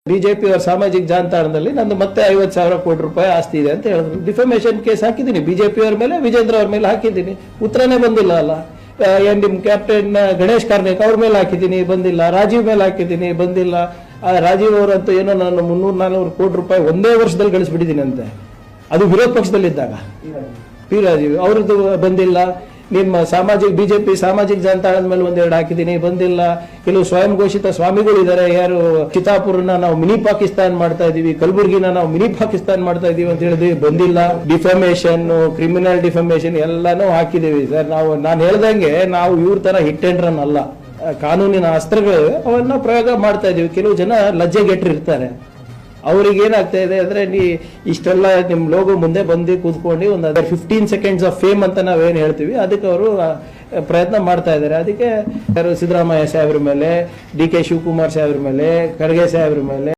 BJP ಅವರ ಸಾಮಾಜಿಕ ಜಾಲತಾಣದಲ್ಲಿ ನಂದು ಮತ್ತೆ 50,000 ಕೋಟಿ ರೂಪಾಯಿ ಆಸ್ತಿ ಇದೆ ಅಂತ ಹೇಳಿದ್ರು. ಡಿಫಮೇಷನ್ ಕೇಸ್ ಹಾಕಿದ್ದೀನಿ ಬಿಜೆಪಿ ಅವರ ಮೇಲೆ, ವಿಜೇಂದ್ರ ಅವ್ರ ಮೇಲೆ ಹಾಕಿದ್ದೀನಿ, ಉತ್ತರನೇ ಬಂದಿಲ್ಲ ಅಲ್ಲ. ನಿಮ್ ಕ್ಯಾಪ್ಟನ್ ಗಣೇಶ್ ಕಾರ್ಣಿಕ್ ಅವ್ರ ಮೇಲೆ ಹಾಕಿದ್ದೀನಿ, ಬಂದಿಲ್ಲ. ರಾಜೀವ್ ಮೇಲೆ ಹಾಕಿದ್ದೀನಿ, ಬಂದಿಲ್ಲ. ರಾಜೀವ್ ಅವರಂತೂ ಏನೋ ನಾನು 300-400 ಕೋಟಿ ರೂಪಾಯಿ ಒಂದೇ ವರ್ಷದಲ್ಲಿ ಗಳಿಸ್ಬಿಟ್ಟಿದ್ದೀನಿ ಅಂತೆ, ಅದು ವಿರೋಧ ಪಕ್ಷದಲ್ಲಿದ್ದಾಗ. ಪಿ ರಾಜೀವ್ ಅವ್ರದ್ದು ಬಂದಿಲ್ಲ. ನಿಮ್ಮ ಬಿಜೆಪಿ ಸಾಮಾಜಿಕ ಜಾಲತಾಣದ ಮೇಲೆ ಒಂದೆರಡು ಹಾಕಿದ್ದೀನಿ, ಬಂದಿಲ್ಲ. ಕೆಲವು ಸ್ವಯಂ ಘೋಷಿತ ಸ್ವಾಮಿಗಳಿದ್ದಾರೆ, ಯಾರು ಚಿತಾಪುರನ ನಾವು ಮಿನಿ ಪಾಕಿಸ್ತಾನ್ ಮಾಡ್ತಾ ಇದೀವಿ, ಕಲಬುರ್ಗಿನ ನಾವು ಮಿನಿ ಪಾಕಿಸ್ತಾನ್ ಮಾಡ್ತಾ ಇದೀವಿ ಅಂತ ಹೇಳಿದ್ವಿ, ಬಂದಿಲ್ಲ. ಡಿಫಮೇಷನ್, ಕ್ರಿಮಿನಲ್ ಡಿಫಮೇಷನ್ ಎಲ್ಲಾನು ಹಾಕಿದೀವಿ ಸರ್. ನಾನು ಹೇಳ್ದಂಗೆ ನಾವು ಇವ್ರ ತರ ಹಿಟ್ ಅಂಡ್ ರನ್ ಅಲ್ಲ, ಕಾನೂನಿನ ಅಸ್ತ್ರಗಳು ಅವನ್ನ ಪ್ರಯೋಗ ಮಾಡ್ತಾ ಇದೀವಿ. ಕೆಲವು ಜನ ಲಜ್ಜೆಗೆಟ್ಟಿರ್ತಾರೆ, ಅವ್ರಿಗೆ ಏನಾಗ್ತಾ ಇದೆ ಅಂದ್ರೆ ಇಷ್ಟೆಲ್ಲ ನಿಮ್ ಲೋಗೋ ಮುಂದೆ ಬಂದು ಕೂತ್ಕೊಂಡು ಒಂದು 15 seconds ಆಫ್ ಫೇಮ್ ಅಂತ ನಾವೇನ್ ಹೇಳ್ತೀವಿ, ಅದಕ್ಕೆ ಅವರು ಪ್ರಯತ್ನ ಮಾಡ್ತಾ ಇದ್ದಾರೆ. ಅದಕ್ಕೆ ಸಿದ್ದರಾಮಯ್ಯ ಸಾಹೇಬ್ರ ಮೇಲೆ, ಡಿ ಕೆ ಶಿವಕುಮಾರ್ ಸಾಹೇಬ್ರ ಮೇಲೆ, ಖರ್ಗೆ ಸಾಹೇಬ್ರ ಮೇಲೆ